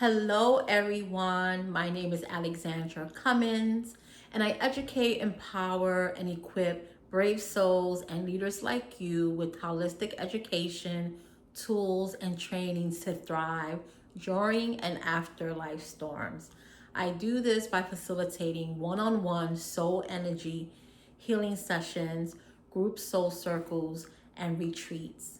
Hello, everyone. My name is Alexandra Cummings, and I educate, empower, and equip brave souls and leaders like you with holistic education, tools, and trainings to thrive during and after life storms. I do this by facilitating one on one soul energy healing sessions, group soul circles, and retreats.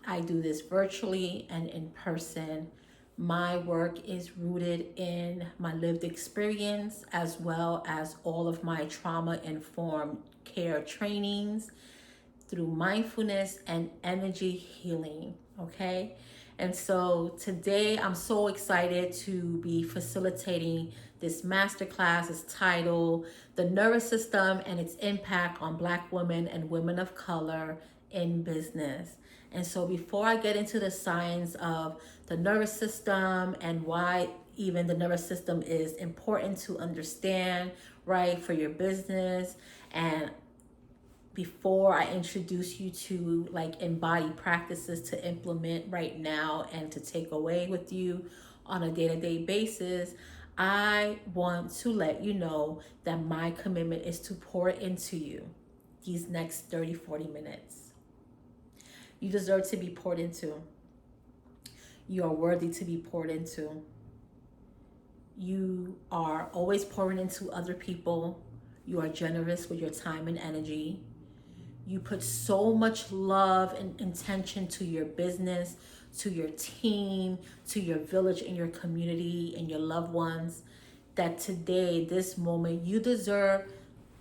I do this virtually and in person. My work is rooted in my lived experience as well as all of my trauma informed care trainings through mindfulness and energy healing. Okay. And so today I'm so excited to be facilitating this masterclass. It's titled The Nervous System and Its Impact on Black Women and Women of Color in Business. And so before I get into the science of the nervous system and why even the nervous system is important to understand, right, for your business, and before I introduce you to like embodied practices to implement right now and to take away with you on a day-to-day basis, I want to let you know that my commitment is to pour into you these next 30-40 minutes. You deserve to be poured into. You are worthy to be poured into. You are always pouring into other people. You are generous with your time and energy. You put so much love and intention to your business, to your team, to your village and your community and your loved ones, that today, this moment, you deserve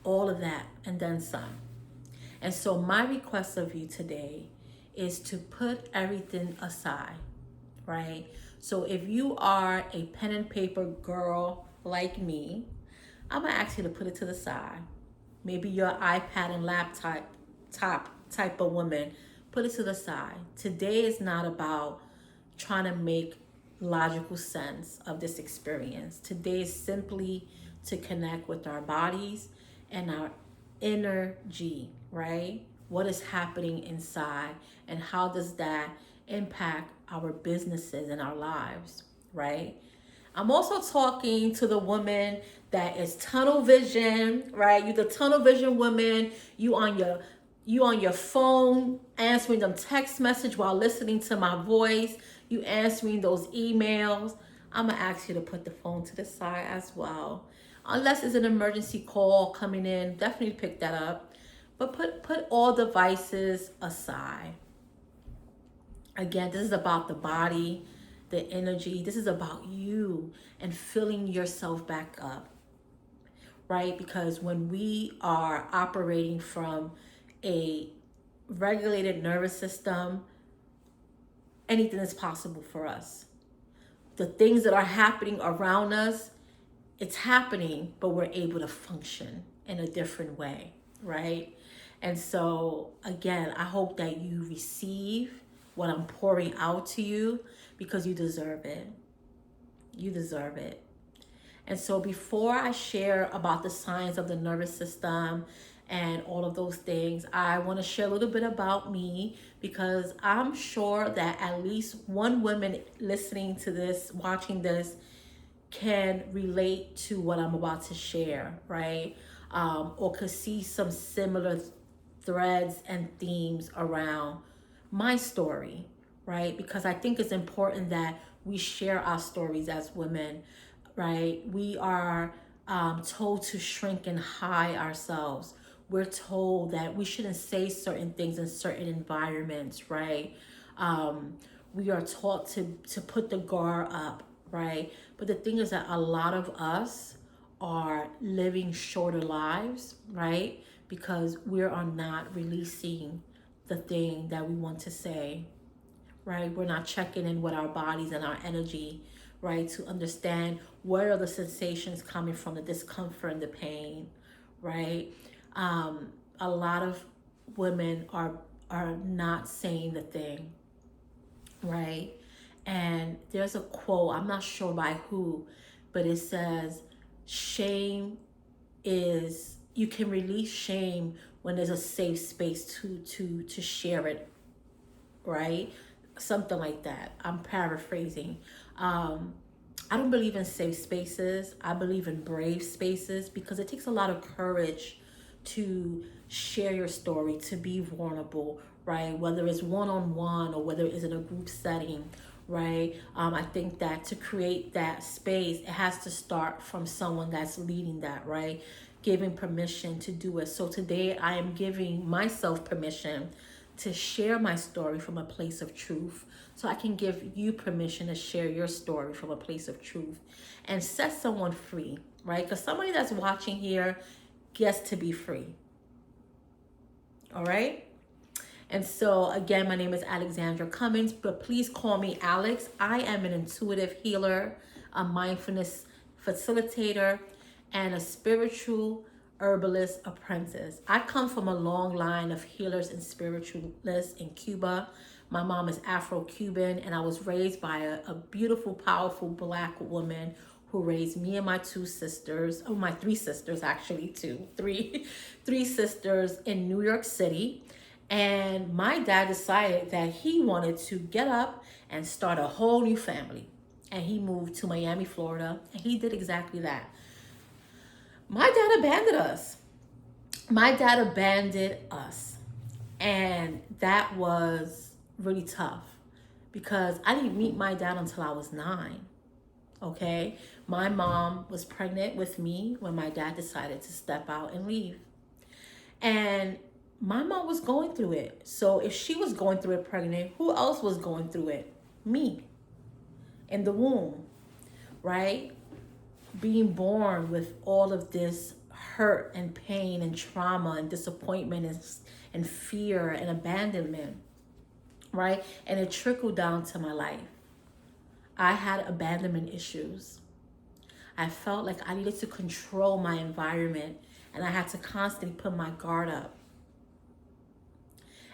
all of that and then some. And so my request of you today is to put everything aside, right? So if you are a pen and paper girl like me, I'm gonna ask you to put it to the side. Maybe your iPad and laptop type of woman, put it to the side. Today is not about trying to make logical sense of this experience. Today is simply to connect with our bodies and our energy, right? What is happening inside and how does that impact our businesses and our lives, right? I'm also talking to the woman that is tunnel vision, right? You the tunnel vision woman, you on your phone answering them text message while listening to my voice, you answering those emails. I'm gonna ask you to put the phone to the side as well. Unless it's an emergency call coming in, definitely pick that up. But put all devices aside. Again, this is about the body, the energy. This is about you and filling yourself back up, right? Because when we are operating from a regulated nervous system, anything is possible for us. The things that are happening around us, it's happening, but we're able to function in a different way, right? And so, again, I hope that you receive what I'm pouring out to you because you deserve it. You deserve it. And so before I share about the science of the nervous system and all of those things, I want to share a little bit about me because I'm sure that at least one woman listening to this, watching this, can relate to what I'm about to share, right? Or could see some similar threads and themes around my story, right? Because I think it's important that we share our stories as women, right? We are told to shrink and hide ourselves. We're told that we shouldn't say certain things in certain environments, right? We are taught to put the guard up, right? But the thing is that a lot of us are living shorter lives, right? Because we are not releasing the thing that we want to say, right? We're not checking in with our bodies and our energy, right? To understand where are the sensations coming from, the discomfort and the pain, right? A lot of women are not saying the thing, right? And there's a quote, I'm not sure by who, but it says, shame is, you can release shame when there's a safe space to share it, right? Something like that. I'm paraphrasing. I don't believe in safe spaces. I believe in brave spaces because it takes a lot of courage to share your story, to be vulnerable, right? Whether it's one-on-one or whether it's in a group setting, right? I think that to create that space, it has to start from someone that's leading that, right? Giving permission to do it. So today I am giving myself permission to share my story from a place of truth. So I can give you permission to share your story from a place of truth and set someone free, right? Because somebody that's watching here gets to be free. All right? And so again, my name is Alexandra Cummings, but please call me Alex. I am an intuitive healer, a mindfulness facilitator, and a spiritual herbalist apprentice. I come from a long line of healers and spiritualists in Cuba. My mom is Afro-Cuban, and I was raised by a beautiful, powerful Black woman who raised me and my two sisters, my three sisters actually, three sisters in New York City. And my dad decided that he wanted to get up and start a whole new family. And he moved to Miami, Florida, and he did exactly that. My dad abandoned us. My dad abandoned us. And that was really tough because I didn't meet my dad until I was 9. Okay? My mom was pregnant with me when my dad decided to step out and leave. And my mom was going through it. So if she was going through it pregnant, who else was going through it? Me. In the womb, right? Being born with all of this hurt and pain and trauma and disappointment and fear and abandonment, right? And it trickled down to my life. I had abandonment issues. I felt like I needed to control my environment and I had to constantly put my guard up.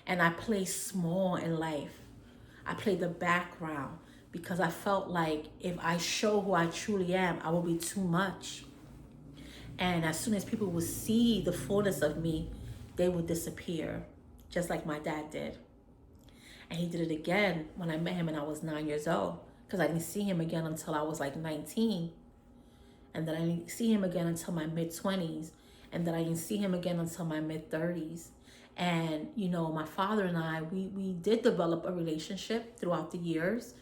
And I played small in life. I played the background because I felt like if I show who I truly am, I will be too much. And as soon as people would see the fullness of me, they would disappear, just like my dad did. And he did it again when I met him and I was 9 years old, because I didn't see him again until I was like 19. And then I didn't see him again until my mid-20s. And then I didn't see him again until my mid-30s. And, you know, my father and I, we did develop a relationship throughout the years.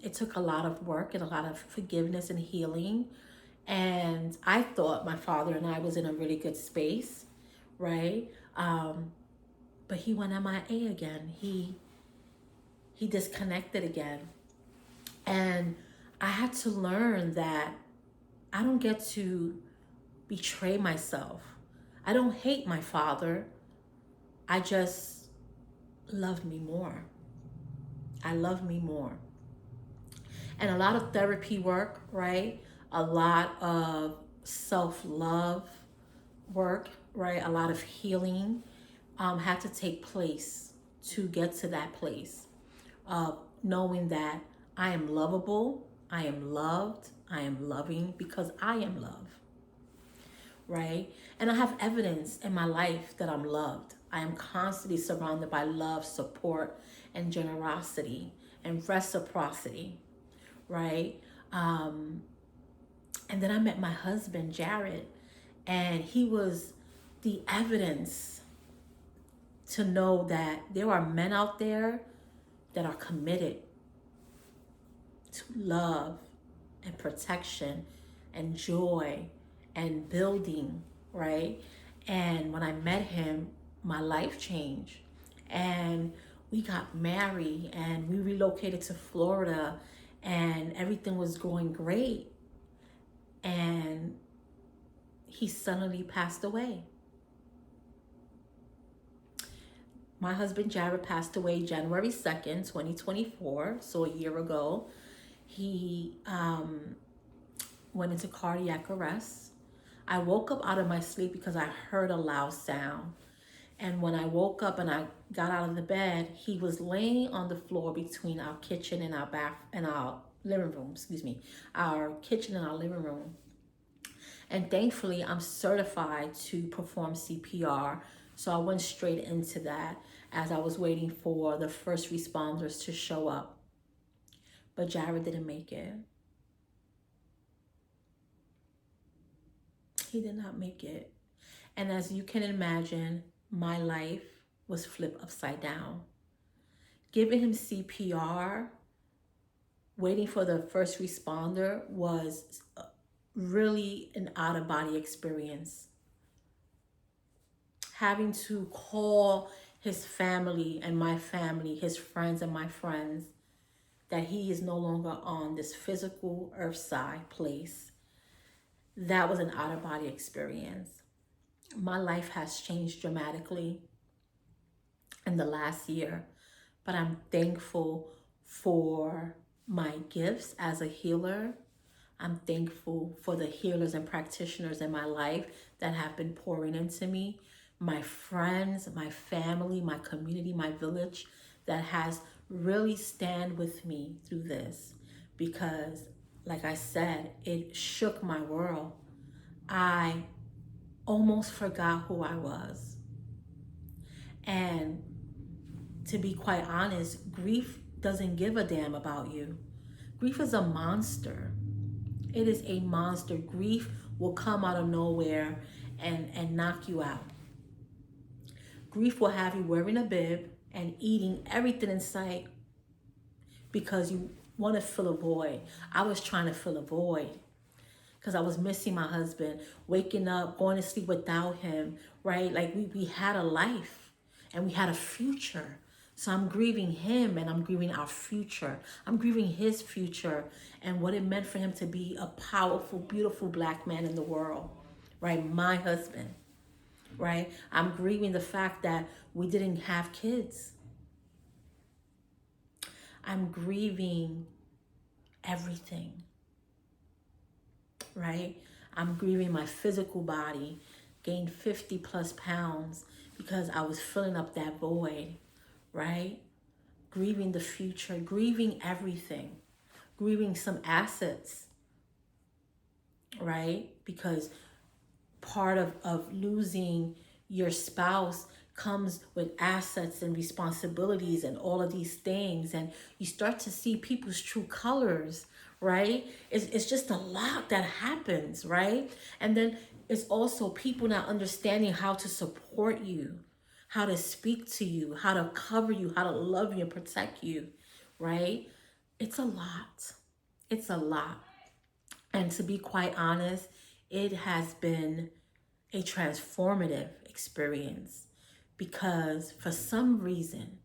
It took a lot of work and a lot of forgiveness and healing. And I thought my father and I was in a really good space, right? But he went MIA again. He disconnected again. And I had to learn that I don't get to betray myself. I don't hate my father. I just love me more. I love me more. And a lot of therapy work, right? A lot of self-love work, right? A lot of healing had to take place to get to that place of knowing that I am lovable, I am loved, I am loving because I am love, right? And I have evidence in my life that I'm loved. I am constantly surrounded by love, support, and generosity and reciprocity, right? And then I met my husband, Jared, and he was the evidence to know that there are men out there that are committed to love and protection and joy and building, right? And when I met him, my life changed. And we got married and we relocated to Florida and everything was going great. And he suddenly passed away. My husband Jared passed away January 2nd, 2024, so a year ago. He went into cardiac arrest. I woke up out of my sleep because I heard a loud sound. And when I woke up and I got out of the bed, he was laying on the floor between our kitchen and our living room, our kitchen and our living room. And thankfully, I'm certified to perform CPR. So I went straight into that as I was waiting for the first responders to show up. But Jared didn't make it. He did not make it. And as you can imagine, my life was flipped upside down. Giving him CPR, waiting for the first responder was really an out-of-body experience. Having to call his family and my family, his friends and my friends, that he is no longer on this physical earthside place, that was an out-of-body experience. My life has changed dramatically in the last year, but I'm thankful for my gifts as a healer. I'm thankful for the healers and practitioners in my life that have been pouring into me, my friends, my family, my community, my village that has really stand with me through this, because like I said, it shook my world. I almost forgot who I was. And to be quite honest, grief doesn't give a damn about you. Grief is a monster. It is a monster. Grief will come out of nowhere and knock you out. Grief will have you wearing a bib and eating everything in sight because you want to fill a void. I was trying to fill a void because I was missing my husband, waking up, going to sleep without him, right? Like we had a life and we had a future. So I'm grieving him and I'm grieving our future. I'm grieving his future and what it meant for him to be a powerful, beautiful Black man in the world, right? My husband, right? I'm grieving the fact that we didn't have kids. I'm grieving everything, right? I'm grieving my physical body, gained 50 plus pounds because I was filling up that void, right? Grieving the future, grieving everything, grieving some assets, right? Because part of losing your spouse comes with assets and responsibilities and all of these things, and you start to see people's true colors, right? It's just a lot that happens, right? And then it's also people not understanding how to support you, how to speak to you, how to cover you, how to love you and protect you, right? It's a lot. It's a lot. And to be quite honest, it has been a transformative experience because for some reason,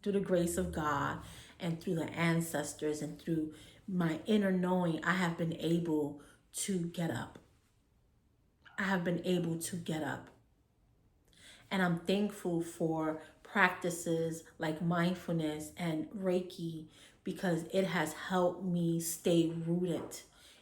through the grace of God and through the ancestors and through my inner knowing, I have been able to get up. I have been able to get up. And I'm thankful for practices like mindfulness and Reiki because it has helped me stay rooted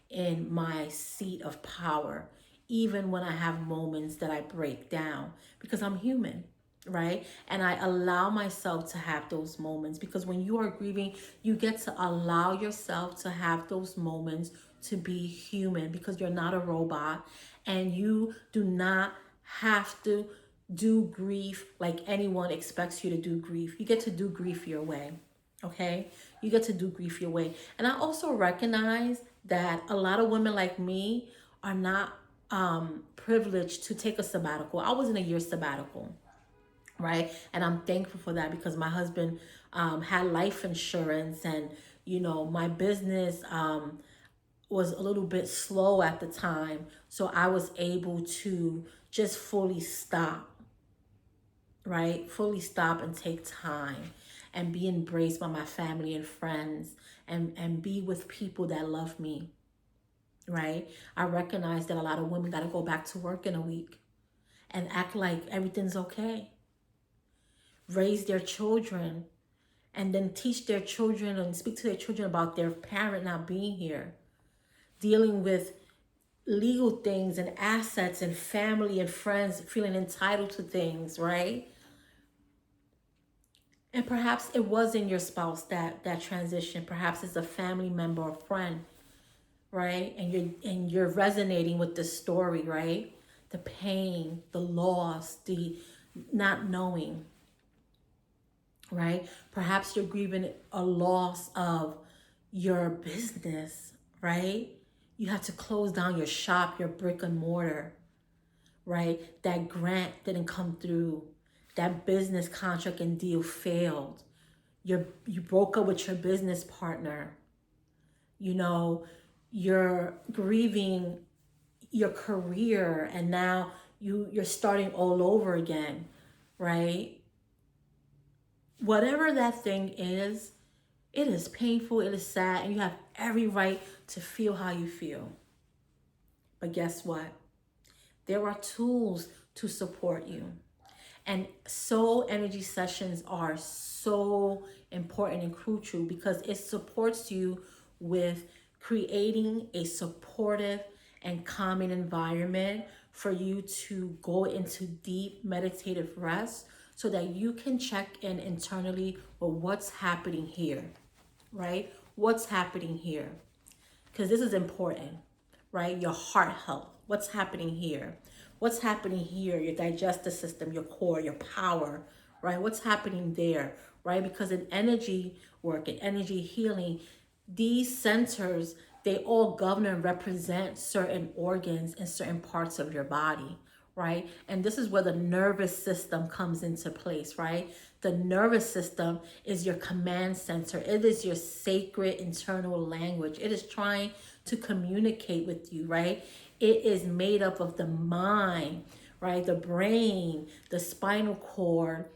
in my seat of power, even when I have moments that I break down because I'm human, right? And I allow myself to have those moments because when you are grieving, you get to allow yourself to have those moments to be human because you're not a robot and you do not have to do grief like anyone expects you to do grief. You get to do grief your way, okay? You get to do grief your way. And I also recognize that a lot of women like me are not privileged to take a sabbatical. I was in a year sabbatical, right? And I'm thankful for that because my husband had life insurance and, you know, my business was a little bit slow at the time. So I was able to just fully stop, right? Fully stop and take time and be embraced by my family and friends and be with people that love me, right? I recognize that a lot of women got to go back to work in a week and act like everything's okay. Raise their children and then teach their children and speak to their children about their parent not being here. Dealing with legal things and assets and family and friends feeling entitled to things, right? And perhaps it wasn't your spouse that transition. Perhaps it's a family member or friend, right? And you're resonating with the story, right? The pain, the loss, the not knowing, right? Perhaps you're grieving a loss of your business, right? You had to close down your shop, your brick and mortar, right? That grant didn't come through. That business contract and deal failed. You broke up with your business partner. You know, you're grieving your career and now you're starting all over again, right? Whatever that thing is, it is painful, it is sad, and you have every right to feel how you feel. But guess what? There are tools to support you. And soul energy sessions are so important and crucial because it supports you with creating a supportive and calming environment for you to go into deep meditative rest so that you can check in internally with what's happening here, right? What's happening here? Because this is important, right? Your heart health. What's happening here? What's happening here? Your digestive system, your core, your power, right? What's happening there, right? Because in energy work and energy healing, these centers, they all govern and represent certain organs and certain parts of your body, right? And this is where the nervous system comes into place, right? The nervous system is your command center. It is your sacred internal language. It is trying to communicate with you, right? It is made up of the mind, right? The brain, the spinal cord,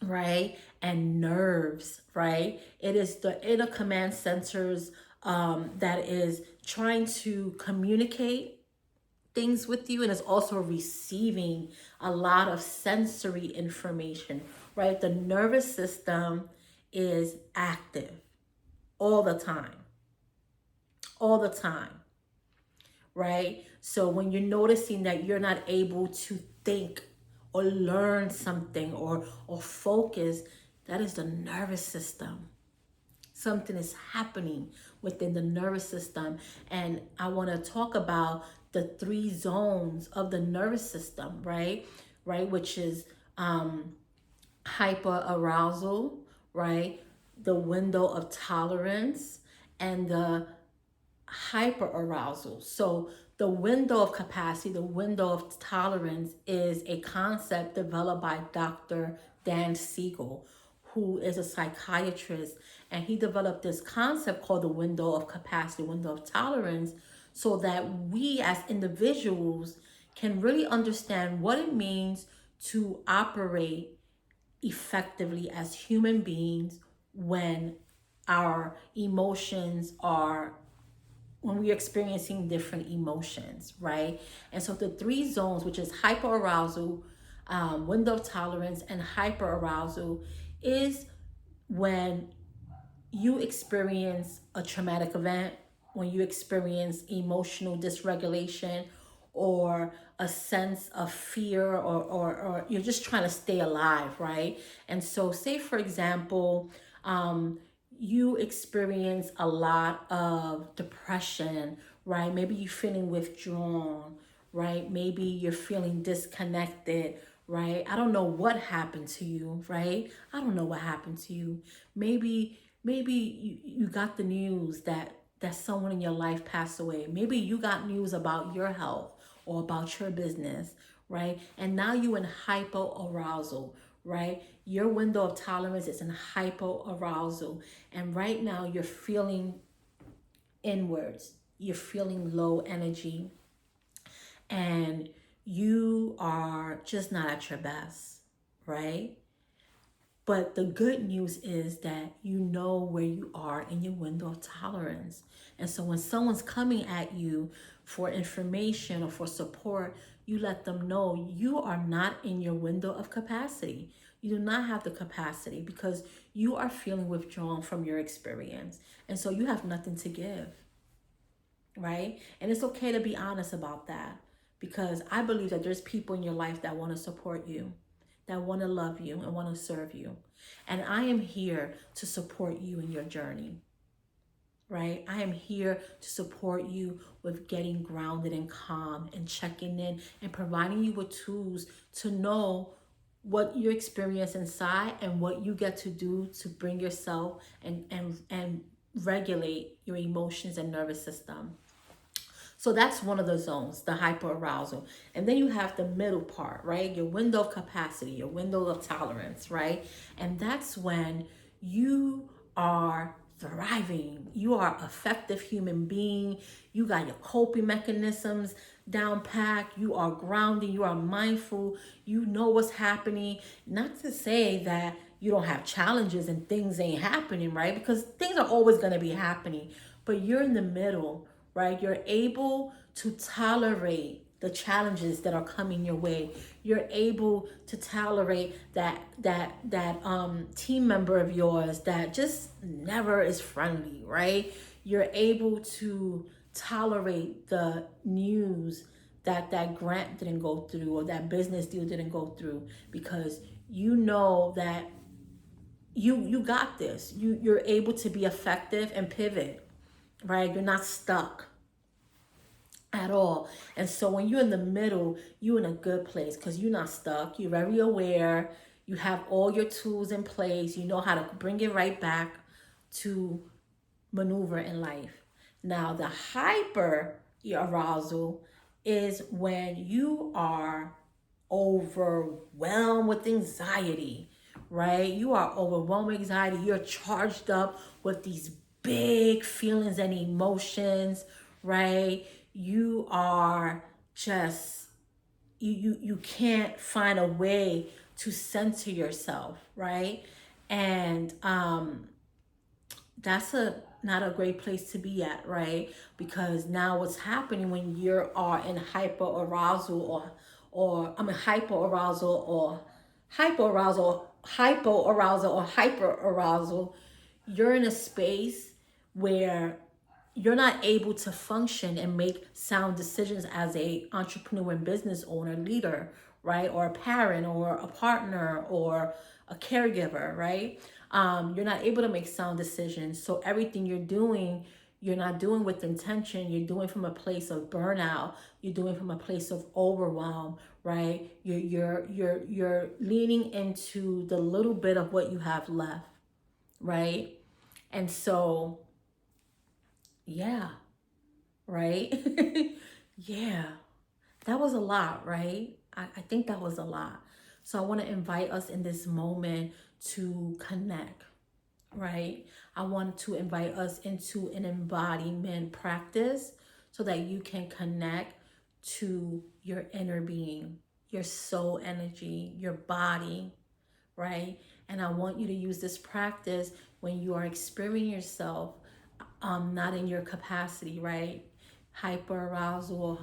right? And nerves, right? It is the inner command centers that is trying to communicate things with you and is also receiving a lot of sensory information, right? The nervous system is active all the time, right? So when you're noticing that you're not able to think or learn something or focus, that is the nervous system. Something is happening within the nervous system. And I want to talk about the 3 zones of the nervous system, right? Which is hyperarousal, right? The window of tolerance and the hyperarousal. So the window of capacity, the window of tolerance is a concept developed by Dr. Dan Siegel, who is a psychiatrist, and he developed this concept called the window of capacity, window of tolerance, so that we as individuals can really understand what it means to operate effectively as human beings when our emotions are when we're experiencing different emotions, right? And so the 3 zones, which is hyperarousal, window of tolerance, and hyperarousal, is when you experience a traumatic event, when you experience emotional dysregulation or a sense of fear or you're just trying to stay alive, right? And so say, for example, you experience a lot of depression, right? Maybe you're feeling withdrawn, right? Maybe you're feeling disconnected, right? I don't know what happened to you, right? I don't know what happened to you. Maybe you got the news that someone in your life passed away. Maybe you got news about your health or about your business, right? And now you in hyperarousal, right? Your window of tolerance is in hyperarousal. And right now you're feeling inwards. You're feeling low energy. And you are just not at your best, right? But the good news is that you know where you are in your window of tolerance. And so when someone's coming at you for information or for support, you let them know you are not in your window of capacity. You do not have the capacity because you are feeling withdrawn from your experience. And so you have nothing to give, right? And it's okay to be honest about that because I believe that there's people in your life that want to support you, that want to love you and want to serve you. And I am here to support you in your journey, right? I am here to support you with getting grounded and calm and checking in and providing you with tools to know what you experience inside and what you get to do to bring yourself and regulate your emotions and nervous system. So that's one of the zones, the hyperarousal. And then you have the middle part, right? Your window of capacity, your window of tolerance, right? And that's when you are thriving. You are an effective human being. You got your coping mechanisms down packed. You are grounding. You are mindful. You know what's happening. Not to say that you don't have challenges and things ain't happening, right? Because things are always going to be happening. But you're in the middle, right? You're able to tolerate the challenges that are coming your way. You're able to tolerate that team member of yours that just never is friendly, right? You're able to tolerate the news that that grant didn't go through or that business deal didn't go through, because you know that you got this. You're able to be effective and pivot, right? You're not stuck at all. And so when you're in the middle, you're in a good place because you're not stuck. You're very aware. You have all your tools in place. You know how to bring it right back to maneuver in life. Now, the hyper arousal is when you are overwhelmed with anxiety, right? You are overwhelmed with anxiety. You're charged up with these big feelings and emotions, right? You are just you can't find a way to center yourself, right? And that's a not a great place to be at, right? Because now what's happening when you are in hyper arousal or I mean hyper arousal or hyper arousal, hypo arousal or hyper arousal, you're in a space where you're not able to function and make sound decisions as a entrepreneur and business owner, leader, right? Or a parent or a partner or a caregiver, right? You're not able to make sound decisions. So everything you're not doing with intention. You're doing from a place of burnout. You're doing from a place of overwhelm, right? You're leaning into the little bit of what you have left, right? And so, yeah, right? Yeah, that was a lot, right? I think that was a lot. So I want to invite us in this moment to connect, right? I want to invite us into an embodiment practice so that you can connect to your inner being, your soul energy, your body, right? And I want you to use this practice when you are experiencing yourself not in your capacity, right? Hyper arousal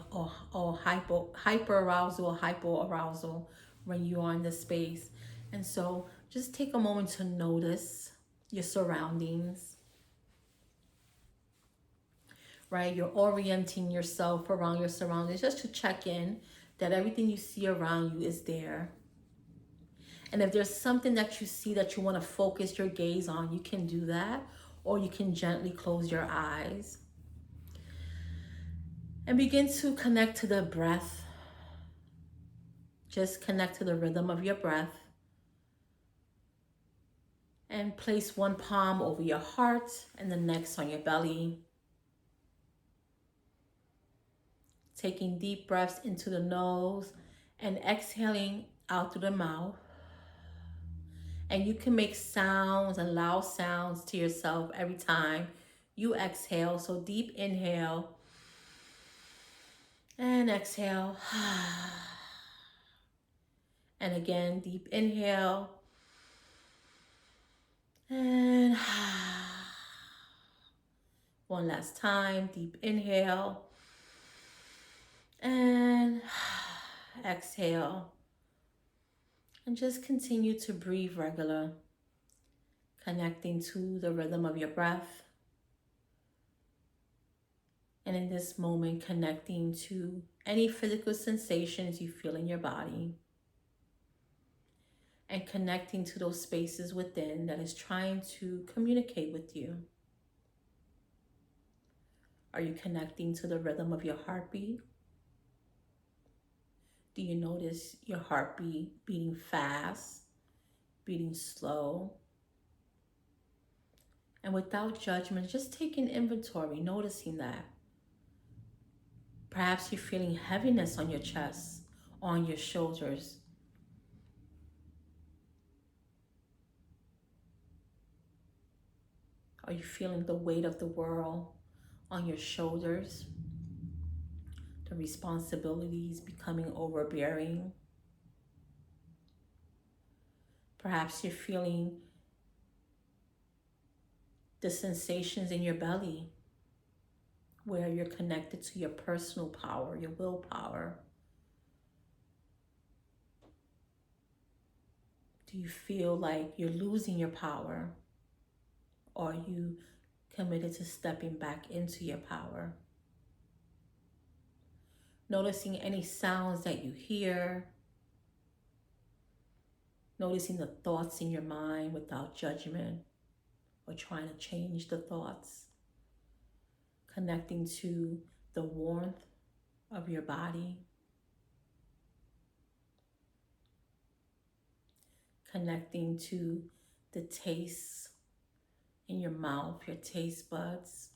or hyper arousal or hypo arousal when you are in this space. And so just take a moment to notice your surroundings, right? You're orienting yourself around your surroundings just to check in that everything you see around you is there. And if there's something that you see that you want to focus your gaze on, you can do that, or you can gently close your eyes and begin to connect to the breath. Just connect to the rhythm of your breath and place one palm over your heart and the next on your belly. Taking deep breaths into the nose and exhaling out through the mouth. And you can make sounds and loud sounds to yourself every time you exhale. So deep inhale and exhale. And again, deep inhale and one last time, deep inhale and exhale. And just continue to breathe regular, connecting to the rhythm of your breath. And in this moment, connecting to any physical sensations you feel in your body. And connecting to those spaces within that is trying to communicate with you. Are you connecting to the rhythm of your heartbeat? Do you notice your heartbeat beating fast, beating slow? And without judgment, just taking inventory, noticing that. Perhaps you're feeling heaviness on your chest, on your shoulders. Are you feeling the weight of the world on your shoulders? The responsibilities becoming overbearing? Perhaps you're feeling the sensations in your belly where you're connected to your personal power, your willpower. Do you feel like you're losing your power? Or are you committed to stepping back into your power? Noticing any sounds that you hear, noticing the thoughts in your mind without judgment or trying to change the thoughts, connecting to the warmth of your body, connecting to the taste in your mouth, your taste buds,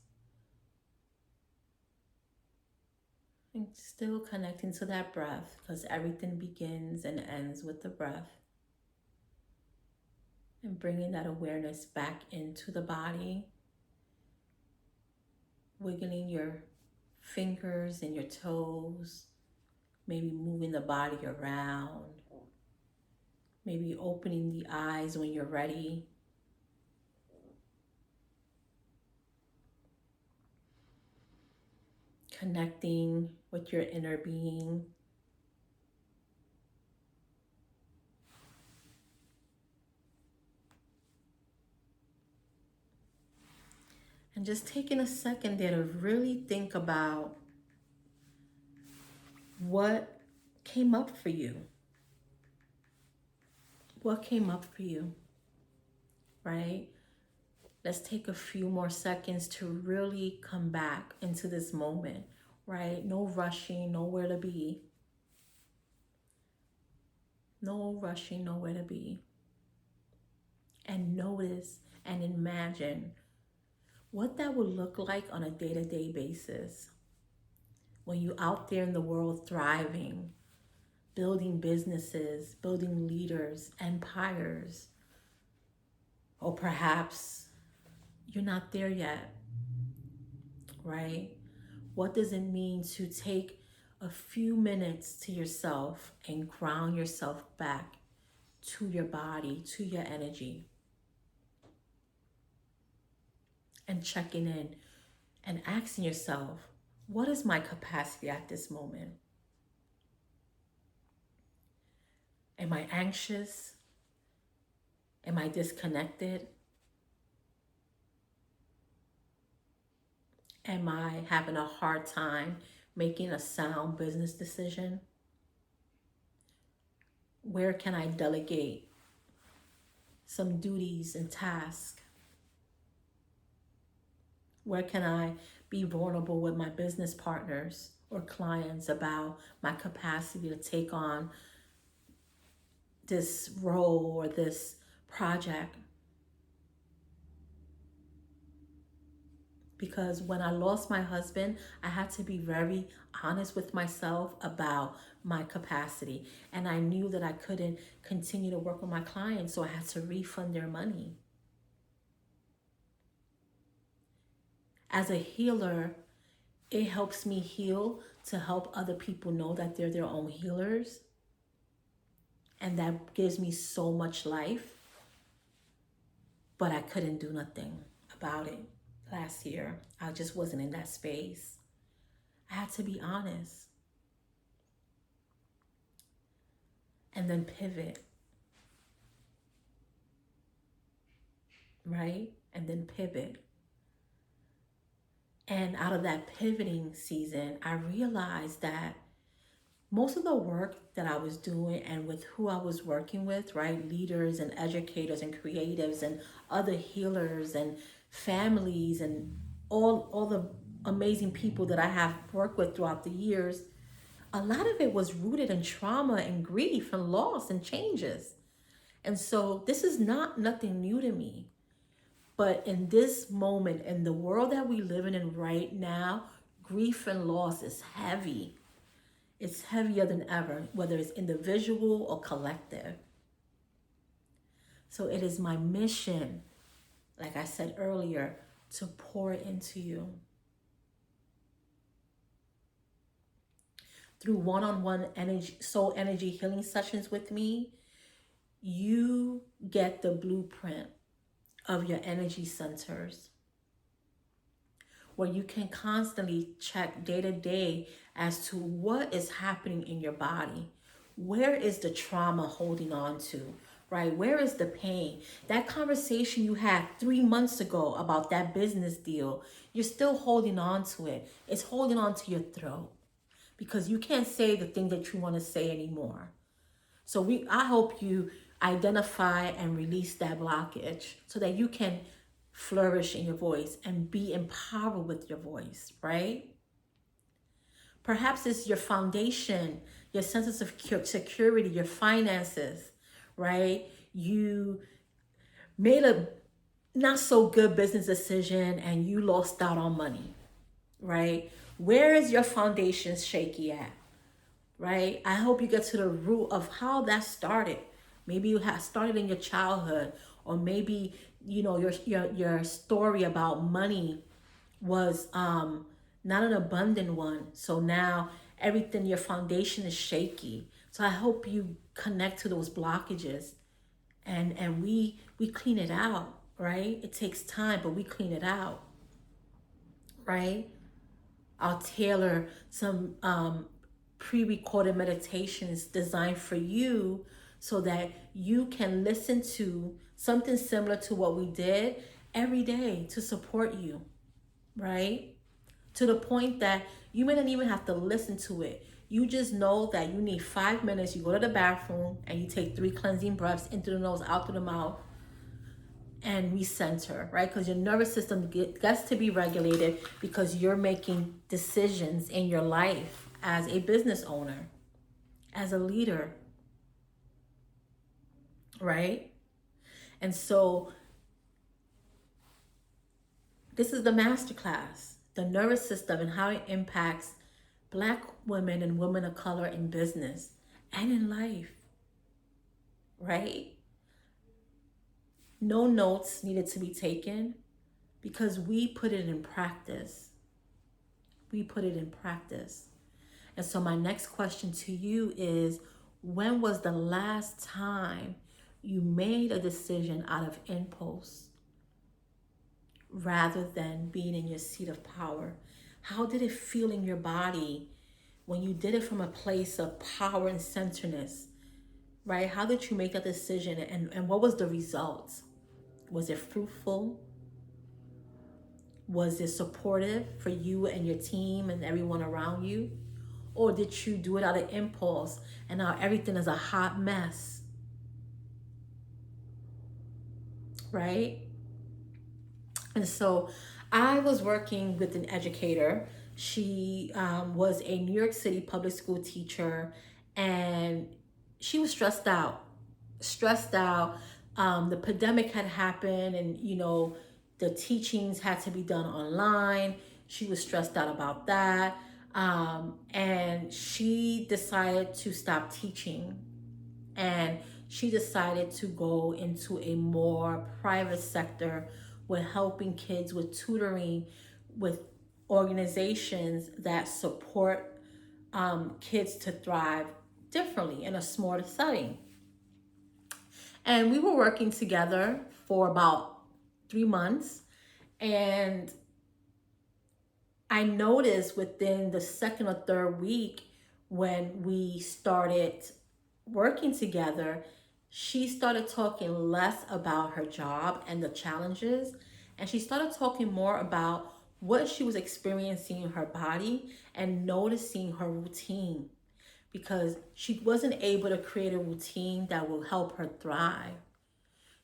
and still connecting to that breath, because everything begins and ends with the breath. And bringing that awareness back into the body, wiggling your fingers and your toes, maybe moving the body around, maybe opening the eyes when you're ready. Connecting with your inner being. And just taking a second there to really think about what came up for you. What came up for you, right? Let's take a few more seconds to really come back into this moment, right? No rushing, nowhere to be. No rushing, nowhere to be. And notice and imagine what that would look like on a day-to-day basis. When you're out there in the world thriving, building businesses, building leaders, empires, or perhaps you're not there yet, right? What does it mean to take a few minutes to yourself and ground yourself back to your body, to your energy, and checking in and asking yourself, what is my capacity at this moment? Am I anxious? Am I disconnected? Am I having a hard time making a sound business decision? Where can I delegate some duties and tasks? Where can I be vulnerable with my business partners or clients about my capacity to take on this role or this project? Because when I lost my husband, I had to be very honest with myself about my capacity. And I knew that I couldn't continue to work with my clients, so I had to refund their money. As a healer, it helps me heal to help other people know that they're their own healers. And that gives me so much life. But I couldn't do nothing about it last year. I just wasn't in that space. I had to be honest. And then pivot. Right? And then pivot. And out of that pivoting season, I realized that most of the work that I was doing and with who I was working with, right? Leaders and educators and creatives and other healers and families and all the amazing people that I have worked with throughout the years, a lot of it was rooted in trauma and grief and loss and changes. And so this is nothing new to me. But in this moment, in the world that we live in right now, grief and loss is heavy. It's heavier than ever, whether it's individual or collective. So it is my mission, like I said earlier, to pour into you. Through one-on-one energy, soul energy healing sessions with me, you get the blueprint of your energy centers, where you can constantly check day to day as to what is happening in your body. Where is the trauma holding on to, right? Where is the pain? That conversation you had 3 months ago about that business deal, you're still holding on to it. It's holding on to your throat because you can't say the thing that you want to say anymore. So I hope you identify and release that blockage so that you can flourish in your voice and be empowered with your voice, right? Perhaps it's your foundation, your sense of security, your finances, right? You made a not so good business decision and you lost out on money, right? Where is your foundation shaky at, right? I hope you get to the root of how that started. Maybe you had started in your childhood, or maybe, you know, your story about money was not an abundant one. So now everything, your foundation is shaky. So I hope you connect to those blockages and we clean it out, right? It takes time, but we clean it out, right? I'll tailor some pre-recorded meditations designed for you so that you can listen to something similar to what we did every day to support you, right? To the point that you may not even have to listen to it. You just know that you need 5 minutes. You go to the bathroom and you take 3 cleansing breaths into the nose, out through the mouth, and recenter, right? Because your nervous system gets to be regulated because you're making decisions in your life as a business owner, as a leader, right? And so this is the masterclass, the nervous system and how it impacts Black women and women of color in business and in life, right? No notes needed to be taken because we put it in practice. We put it in practice. And so my next question to you is, when was the last time you made a decision out of impulse rather than being in your seat of power? How did it feel in your body when you did it from a place of power and centeredness, right? How did you make that decision, and what was the result? Was it fruitful? Was it supportive for you and your team and everyone around you? Or did you do it out of impulse and now everything is a hot mess, right? And so I was working with an educator. She was a New York City public school teacher, and she was stressed out. The pandemic had happened, and the teachings had to be done online. She was stressed out about that. And she decided to stop teaching, and she decided to go into a more private sector with helping kids with tutoring with organizations that support kids to thrive differently in a smaller setting. And we were working together for about 3 months, and I noticed within the second or third week when we started working together, she started talking less about her job and the challenges, and she started talking more about what she was experiencing in her body and noticing her routine, because she wasn't able to create a routine that will help her thrive.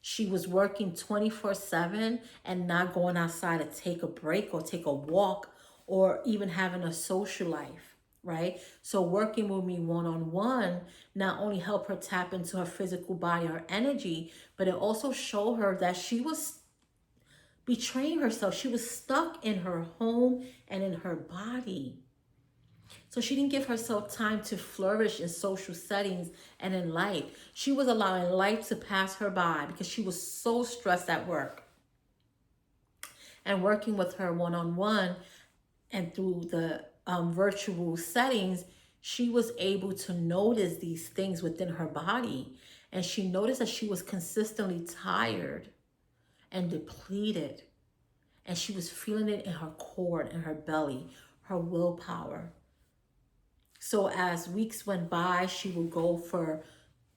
She was working 24/7 and not going outside to take a break or take a walk or even having a social life, right? So working with me one-on-one not only helped her tap into her physical body, her energy, but it also showed her that she was betraying herself. She was stuck in her home and in her body. So she didn't give herself time to flourish in social settings and in life. She was allowing life to pass her by because she was so stressed at work. And working with her one-on-one and through the virtual settings, she was able to notice these things within her body. And she noticed that she was consistently tired and depleted. And she was feeling it in her core, in her belly, her willpower. So as weeks went by, she would go for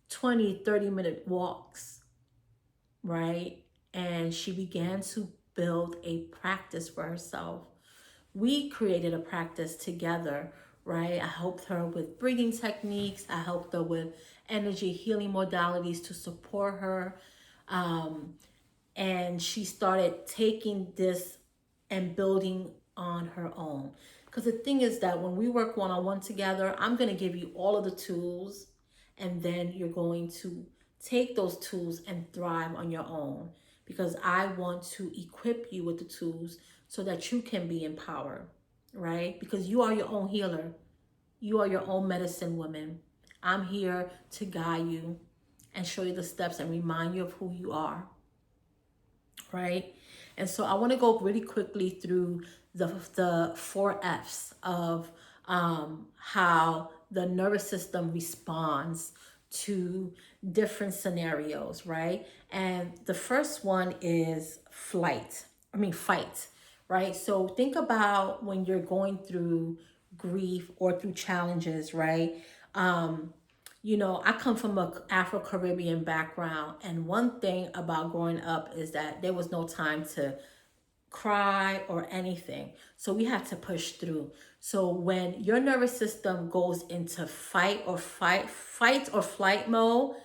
20, 30-minute walks, right? And she began to build a practice for herself. We created a practice together, right? I helped her with breathing techniques. I helped her with energy healing modalities to support her. And she started taking this and building on her own. Because the thing is that when we work one-on-one together, I'm going to give you all of the tools, and then you're going to take those tools and thrive on your own. Because I want to equip you with the tools so that you can be empowered, right? Because you are your own healer. You are your own medicine woman. I'm here to guide you and show you the steps and remind you of who you are, right? And so I want to go really quickly through the 4 F's of how the nervous system responds to different scenarios, right? And the first one is fight, right? So think about when you're going through grief or through challenges, right? I come from an Afro-Caribbean background, and one thing about growing up is that there was no time to cry or anything. So we had to push through. So when your nervous system goes into fight or flight mode,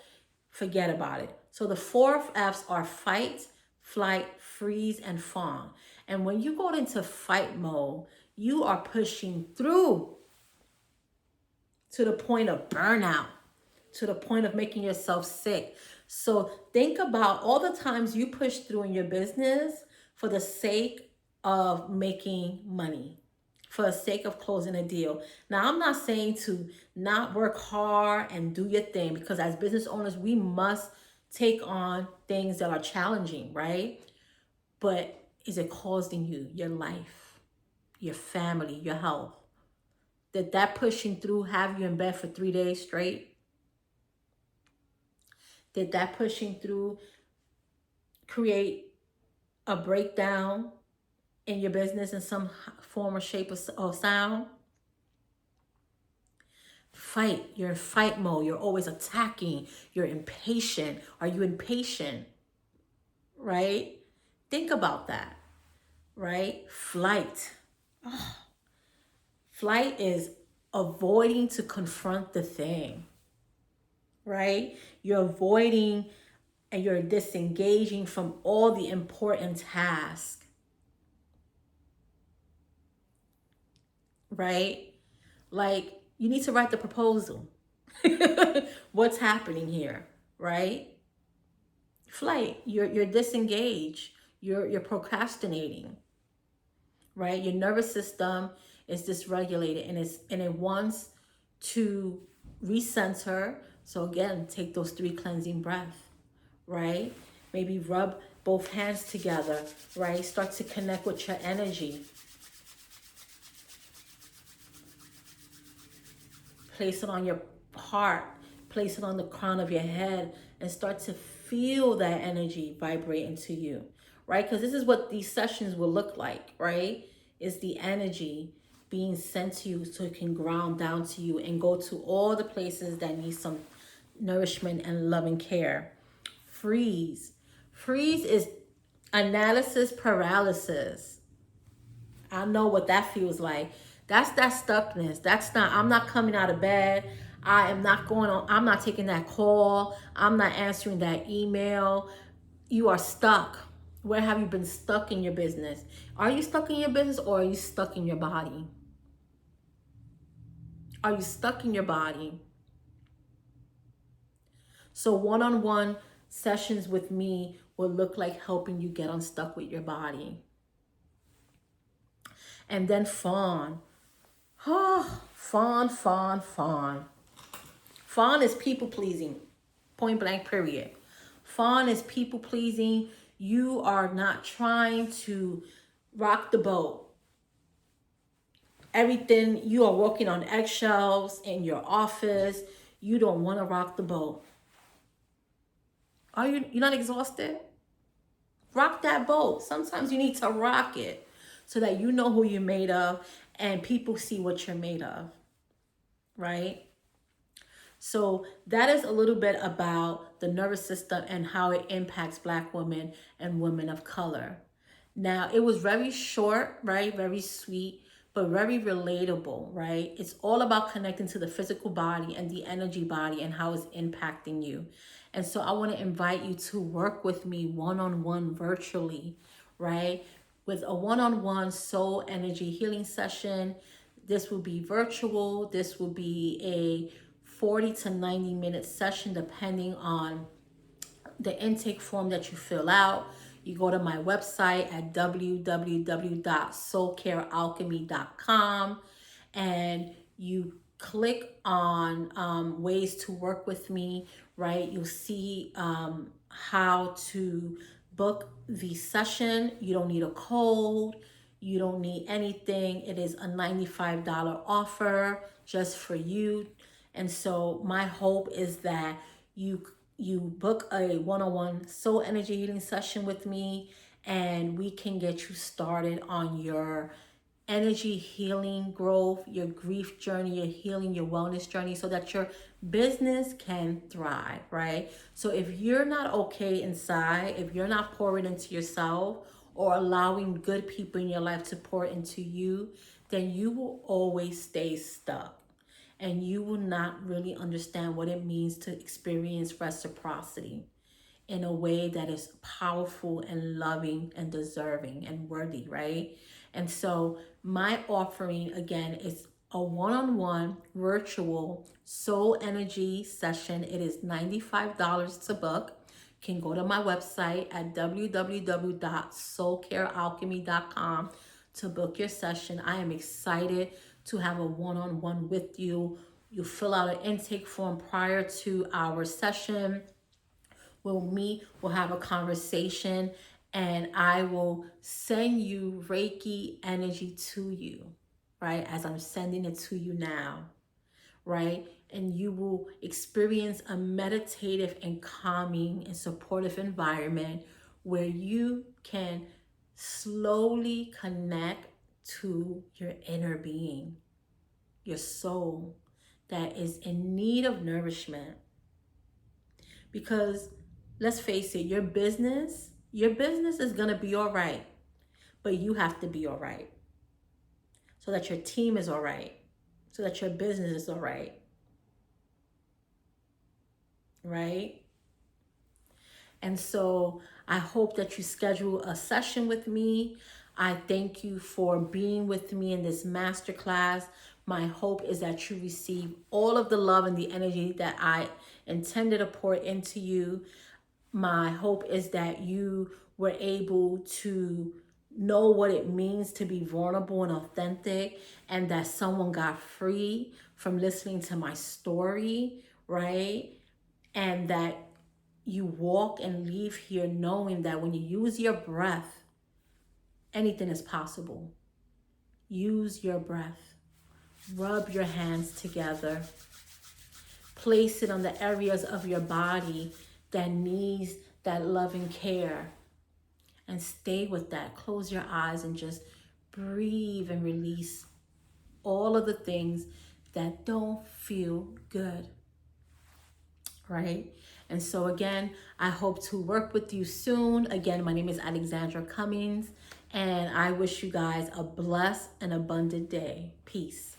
forget about it. So the 4 F's are fight, flight, freeze, and fawn. And when you go into fight mode, you are pushing through to the point of burnout, to the point of making yourself sick. So think about all the times you push through in your business for the sake of making money, for the sake of closing a deal. Now, I'm not saying to not work hard and do your thing, because as business owners, we must take on things that are challenging, right? But is it costing you your life, your family, your health? Did that pushing through have you in bed for 3 days straight? Did that pushing through create a breakdown in your business in some form or shape or sound? Fight. You're in fight mode. You're always attacking. You're impatient. Are you impatient? Right? Think about that. Right? Flight. Oh. Flight is avoiding to confront the thing. Right? You're avoiding and you're disengaging from all the important tasks. Right? Like, you need to write the proposal. What's happening here, right? Flight, you're disengaged. You're procrastinating, right? Your nervous system is dysregulated, and it wants to recenter. So again, take those 3 cleansing breaths, right? Maybe rub both hands together, right? Start to connect with your energy. Place it on your heart, place it on the crown of your head, and start to feel that energy vibrate into you, right? Because this is what these sessions will look like, right? Is the energy being sent to you so it can ground down to you and go to all the places that need some nourishment and loving care. Freeze. Freeze is analysis paralysis. I know what that feels like. That's that stuckness. I'm not coming out of bed. I'm not taking that call. I'm not answering that email. You are stuck. Where have you been stuck in your business? Are you stuck in your business, or are you stuck in your body? Are you stuck in your body? So one-on-one sessions with me will look like helping you get unstuck with your body. And then fawn. Oh, fawn, fawn, fawn. Fawn is people pleasing. Point blank, period. Fawn is people pleasing. You are not trying to rock the boat. Everything, you are walking on eggshells in your office. You don't want to rock the boat. You're not exhausted? Rock that boat. Sometimes you need to rock it so that you know who you're made of and people see what you're made of, right? So that is a little bit about the nervous system and how it impacts Black women and women of color. Now, it was very short, right? Very sweet, but very relatable, right? It's all about connecting to the physical body and the energy body and how it's impacting you. And so I want to invite you to work with me one-on-one virtually, right? With a one-on-one soul energy healing session. This will be virtual. This will be a 40 to 90 minute session depending on the intake form that you fill out. You go to my website at www.soulcarealchemy.com and you click on ways to work with me, right? You'll see how to book the session. You don't need a code. You don't need anything. It is a $95 offer just for you. And so my hope is that you book a one-on-one soul energy healing session with me and we can get you started on your energy healing growth, your grief journey, your healing, your wellness journey, so that your business can thrive, right? So if you're not okay inside, if you're not pouring into yourself or allowing good people in your life to pour into you, then you will always stay stuck. And you will not really understand what it means to experience reciprocity in a way that is powerful and loving and deserving and worthy, right? And so my offering, again, is a one-on-one virtual soul energy session. It is $95 to book. You can go to my website at www.soulcarealchemy.com to book your session. I am excited to have a one-on-one with you. You fill out an intake form prior to our session. We'll meet, we'll have a conversation, and I will send you Reiki energy to you, right? As I'm sending it to you now, right? And you will experience a meditative and calming and supportive environment where you can slowly connect to your inner being, your soul that is in need of nourishment. Because let's face it, your business is going to be all right, but you have to be all right so that your team is all right, so that your business is all right, right? And so I hope that you schedule a session with me. I thank you for being with me in this masterclass. My hope is that you receive all of the love and the energy that I intended to pour into you. My hope is that you were able to know what it means to be vulnerable and authentic, and that someone got free from listening to my story, right? And that you walk and leave here knowing that when you use your breath, anything is possible. Use your breath. Rub your hands together. Place it on the areas of your body that needs that loving care. And stay with that. Close your eyes and just breathe and release all of the things that don't feel good, right? And so again, I hope to work with you soon. Again, my name is Alexandra Cummings, and I wish you guys a blessed and abundant day. Peace.